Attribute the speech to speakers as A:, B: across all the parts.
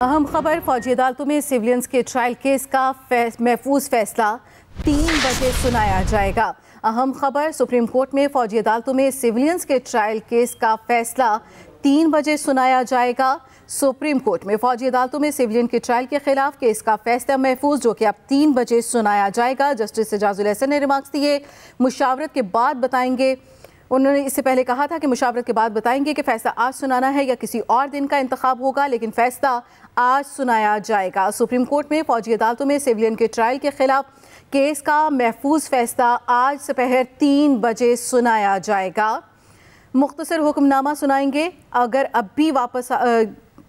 A: अहम खबर, फौजी अदालतों में सिविलियंस के ट्रायल केस का महफूज फैसला 3 बजे सुनाया जाएगा। अहम खबर, सुप्रीम कोर्ट में फौजी अदालतों में सिविलियंस के ट्रायल केस का फैसला 3 बजे सुनाया जाएगा। सुप्रीम कोर्ट में फौजी अदालतों में सिविलियन के ट्रायल के खिलाफ केस का फैसला महफूज जो कि अब 3 बजे सुनाया जाएगा। जस्टिस एजाजुल एहसन ने रिमार्क्स दिए, मुशावरत के बाद बताएंगे। उन्होंने इससे पहले कहा था कि मुशावरत के बाद बताएंगे कि फैसला आज सुनाना है या किसी और दिन का इंतखाब होगा, लेकिन फैसला आज सुनाया जाएगा। सुप्रीम कोर्ट में फौजी अदालतों में सिविलियन के ट्रायल के खिलाफ केस का महफूज फैसला आज दोपहर 3 बजे सुनाया जाएगा। मुख्तसर हुक्मनामा सुनाएंगे। अगर अब भी वापस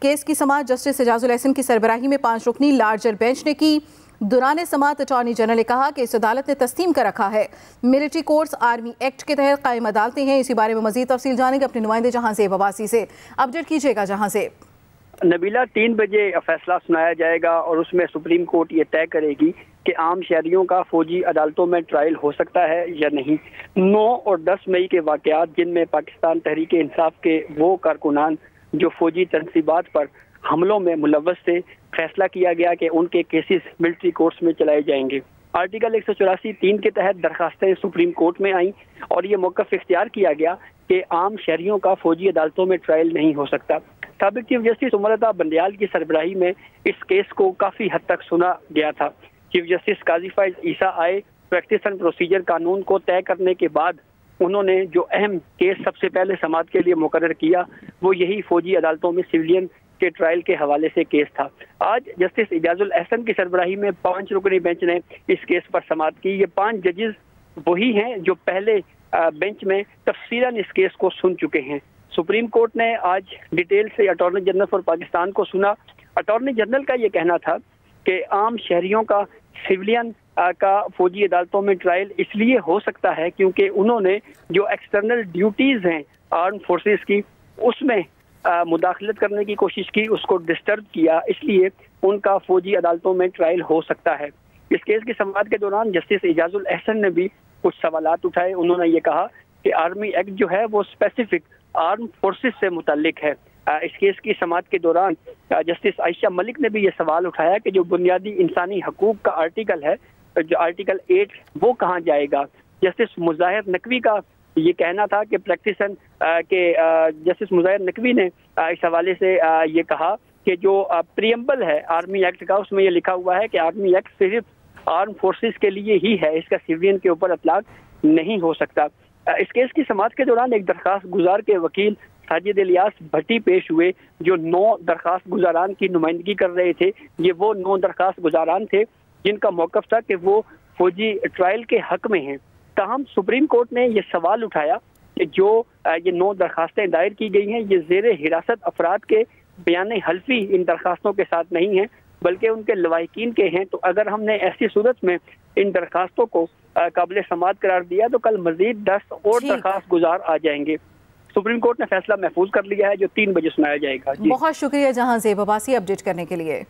A: केस की समाअत जस्टिस एजाजुल एहसन की सरबराही में 5 रुकनी लार्जर बेंच ने की। दौरान समाअत अटॉर्नी जनरल ने कहा कि इस अदालत ने तस्लीम कर रखा है मिलिट्री कोर्ट्स आर्मी एक्ट के तहत कायम अदालतें हैं। इसी बारे में मजीद तफसील जानेंगे अपने नुमाइंदे जहांज़ेब अब्बासी से। अपडेट कीजिएगा जहांज़ेब।
B: नबीला, 3 बजे फैसला सुनाया जाएगा और उसमें सुप्रीम कोर्ट ये तय करेगी कि आम शहरियों का फौजी अदालतों में ट्रायल हो सकता है या नहीं। 9 और 10 मई के वाक़यात जिनमें पाकिस्तान तहरीक इंसाफ के वो कारकुनान जो फौजी तनसीबात पर हमलों में मुलव्वस थे, फैसला किया गया कि उनके केसेस मिलिट्री कोर्ट्स में चलाए जाएंगे। आर्टिकल 184(3) के तहत दरखास्तें सुप्रीम कोर्ट में आईं और ये मौक़िफ़ इख्तियार किया गया कि आम शहरियों का फौजी अदालतों में ट्रायल नहीं हो सकता। साबिक चीफ जस्टिस उमर अता बंदयाल की सरबराही में इस केस को काफ़ी हद तक सुना गया था। चीफ जस्टिस काजी फाइज ईसा आए प्रैक्टिस एंड प्रोसीजर कानून को तय करने के बाद उन्होंने जो अहम केस सबसे पहले समाअत के लिए मुकर्रर किया वो यही फौजी अदालतों में सिविलियन के ट्रायल के हवाले से केस था। आज जस्टिस एजाजुल एहसन की सरबराही में 5 रुकनी बेंच ने इस केस पर समाअत की। ये 5 जजेस वही हैं जो पहले बेंच में तफसीलन इस केस को सुन चुके हैं। सुप्रीम कोर्ट ने आज डिटेल से अटॉर्नी जनरल फॉर पाकिस्तान को सुना। अटॉर्नी जनरल का ये कहना था कि आम शहरियों का सिविलियन का फौजी अदालतों में ट्रायल इसलिए हो सकता है क्योंकि उन्होंने जो एक्सटर्नल ड्यूटीज़ हैं आर्म फोर्सेस की उसमें मुदाखलत करने की कोशिश की, उसको डिस्टर्ब किया, इसलिए उनका फौजी अदालतों में ट्रायल हो सकता है। इस केस की समाअत के दौरान जस्टिस एजाजुल एहसन ने भी कुछ सवालात उठाए। उन्होंने ये कहा कि आर्मी एक्ट जो है वो स्पेसिफिक आर्म फोर्सेस से मुताल्लिक है। इस केस की समाअत के दौरान जस्टिस आयशा मलिक ने भी ये सवाल उठाया कि जो बुनियादी इंसानी हकूक का आर्टिकल है, जो आर्टिकल 8, वो कहाँ जाएगा। जस्टिस मुज़ाहिर नकवी का ये कहना था कि प्रैक्टिसन के जस्टिस मुज़ाहिर नकवी ने इस हवाले से ये कहा कि जो प्रीएम्बल है आर्मी एक्ट का उसमें ये लिखा हुआ है कि आर्मी एक्ट सिर्फ आर्म फोर्सेस के लिए ही है, इसका सिविलियन के ऊपर इतलाक नहीं हो सकता। इस केस की समाअत के दौरान एक दरखास्त गुजार के वकील साजिद इलियास भट्टी पेश हुए जो 9 दरखास्त गुजारान की नुमाइंदगी कर रहे थे। ये वो 9 दरखास्त गुजारान थे जिनका मौक़िफ़ था कि वो फौजी ट्रायल के हक में हैं। ताहम सुप्रीम कोर्ट ने ये सवाल उठाया कि जो ये 9 दरखास्तें दायर की गई हैं ये ज़ेर हिरासत अफराद के बयान हल्फी इन दरखास्तों के साथ नहीं हैं बल्कि उनके लवाहिकीन के हैं। तो अगर हमने ऐसी सूरत में इन दरखास्तों को काबिल समाअत करार दिया तो कल मजीद 10 और दरखास्त गुजार आ जाएंगे। सुप्रीम कोर्ट ने फैसला महफूज कर लिया है जो 3 बजे सुनाया जाएगा।
A: बहुत शुक्रिया जहांज़ेब अब्बासी अपडेट करने के लिए।